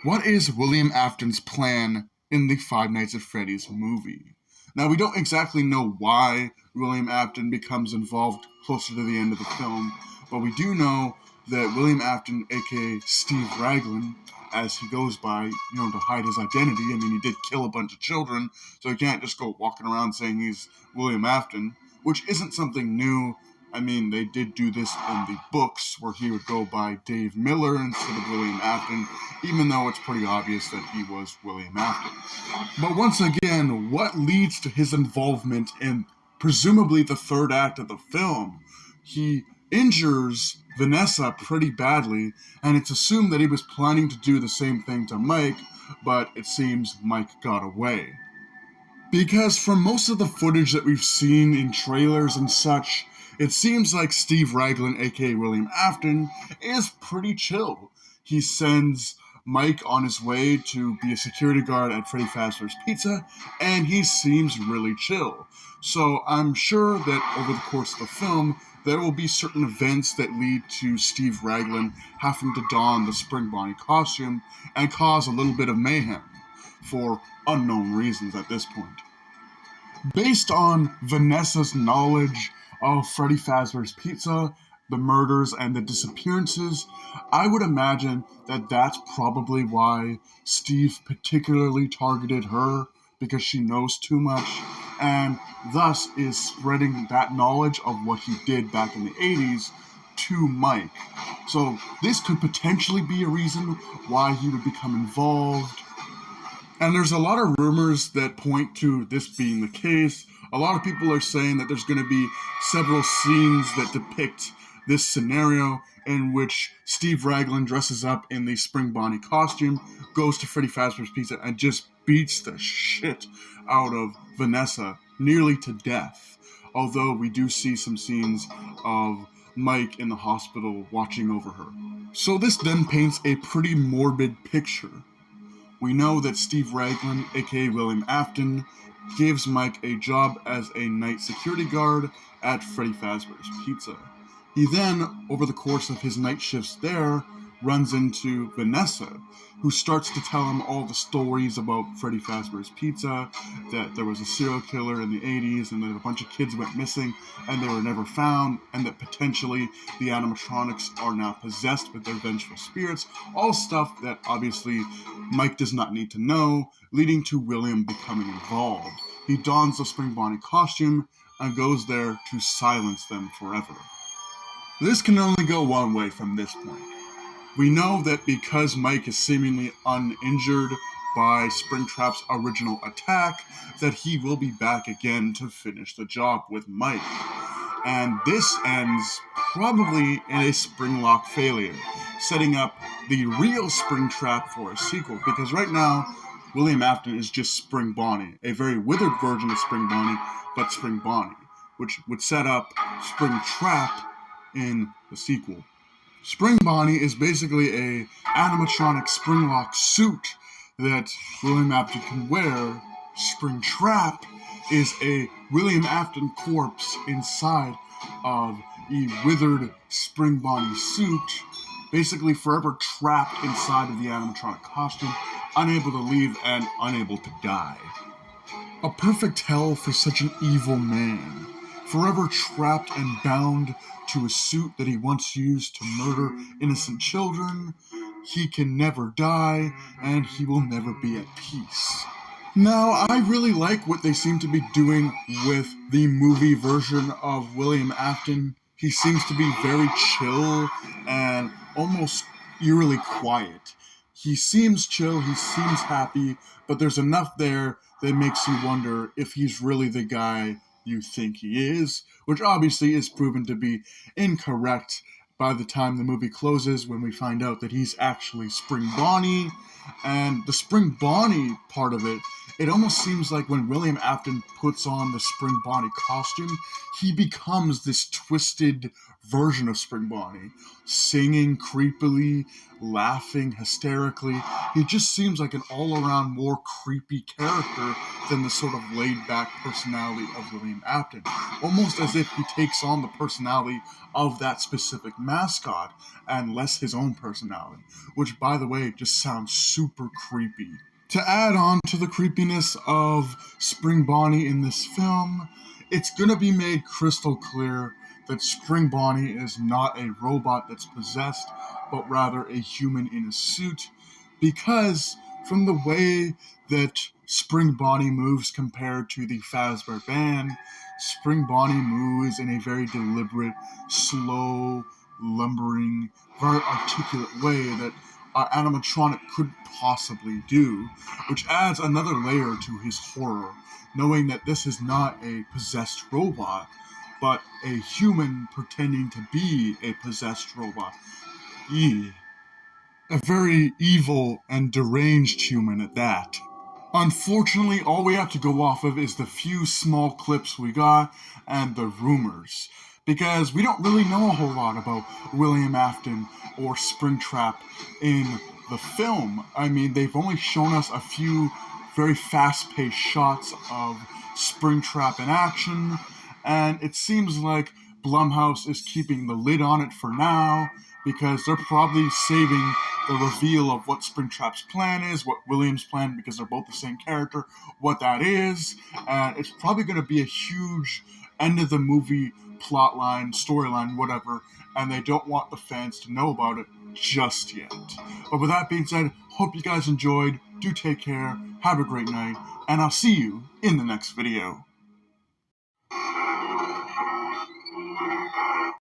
What is William Afton's plan in the Five Nights at Freddy's movie? Now, we don't exactly know why William Afton becomes involved closer to the end of the film, but we do know that William Afton, aka Steve Raglan, as he goes by, to hide his identity. I mean, he did kill a bunch of children, so he can't just go walking around saying he's William Afton, which isn't something new. I mean, they did do this in the books, where he would go by Dave Miller instead of William Afton, even though it's pretty obvious that he was William Afton. But once again, what leads to his involvement in presumably the third act of the film? He injures Vanessa pretty badly, and it's assumed that he was planning to do the same thing to Mike, but it seems Mike got away. Because from most of the footage that we've seen in trailers and such, it seems like Steve Raglan, aka William Afton, is pretty chill. He sends Mike on his way to be a security guard at Freddy Fazbear's Pizza, and he seems really chill. So I'm sure that over the course of the film, there will be certain events that lead to Steve Raglan having to don the Spring Bonnie costume and cause a little bit of mayhem, for unknown reasons at this point. Based on Vanessa's knowledge of Freddy Fazbear's Pizza, the murders, and the disappearances, I would imagine that that's probably why Steve particularly targeted her, because she knows too much, and thus is spreading that knowledge of what he did back in the 80s to Mike. So this could potentially be a reason why he would become involved. And there's a lot of rumors that point to this being the case. A lot of people are saying that there's going to be several scenes that depict this scenario in which Steve Raglan dresses up in the Spring Bonnie costume, goes to Freddy Fazbear's Pizza, and just beats the shit out of Vanessa, nearly to death. Although we do see some scenes of Mike in the hospital watching over her. So this then paints a pretty morbid picture. We know that Steve Raglan, aka William Afton, gives Mike a job as a night security guard at Freddy Fazbear's Pizza. He then, over the course of his night shifts there, runs into Vanessa, who starts to tell him all the stories about Freddy Fazbear's Pizza, that there was a serial killer in the 80s, and that a bunch of kids went missing, and they were never found, and that potentially the animatronics are now possessed with their vengeful spirits, all stuff that obviously Mike does not need to know, leading to William becoming involved. He dons the Spring Bonnie costume and goes there to silence them forever. This can only go one way from this point. We know that because Mike is seemingly uninjured by Springtrap's original attack, that he will be back again to finish the job with Mike. And this ends probably in a Springlock failure, setting up the real Springtrap for a sequel, because right now, William Afton is just Spring Bonnie, a very withered version of Spring Bonnie, but Spring Bonnie, which would set up Springtrap in the sequel. Spring Bonnie is basically a animatronic Springlock suit that William Afton can wear. Springtrap is a William Afton corpse inside of a withered Spring Bonnie suit, basically forever trapped inside of the animatronic costume, unable to leave and unable to die. A perfect hell for such an evil man, forever trapped and bound to a suit that he once used to murder innocent children. He can never die, and he will never be at peace. Now, I really like what they seem to be doing with the movie version of William Afton. He seems to be very chill and almost eerily quiet. He seems chill, he seems happy, but there's enough there that makes you wonder if he's really the guy you think he is, which obviously is proven to be incorrect by the time the movie closes, when we find out that he's actually Spring Bonnie. And the Spring Bonnie part of it, it almost seems like when William Afton puts on the Spring Bonnie costume, he becomes this twisted version of Spring Bonnie, singing creepily, laughing hysterically. He just seems like an all-around more creepy character than the sort of laid-back personality of William Afton. Almost as if he takes on the personality of that specific mascot and less his own personality, which, by the way, just sounds super creepy. To add on to the creepiness of Spring Bonnie in this film, it's gonna be made crystal clear that Spring Bonnie is not a robot that's possessed, but rather a human in a suit, because from the way that Spring Bonnie moves compared to the Fazbear Band, Spring Bonnie moves in a very deliberate, slow, lumbering, very articulate way that our animatronic couldn't possibly do, which adds another layer to his horror, knowing that this is not a possessed robot, but a human pretending to be a possessed robot. Eee. A very evil and deranged human at that. Unfortunately, all we have to go off of is the few small clips we got and the rumors, because we don't really know a whole lot about William Afton or Springtrap in the film. I mean, they've only shown us a few very fast-paced shots of Springtrap in action, and it seems like Blumhouse is keeping the lid on it for now, because they're probably saving the reveal of what Springtrap's plan is, what William's plan, because they're both the same character, what that is, and it's probably going to be a huge end of the movie plotline, storyline, whatever, and they don't want the fans to know about it just yet. But with that being said, hope you guys enjoyed, do take care, have a great night, and I'll see you in the next video.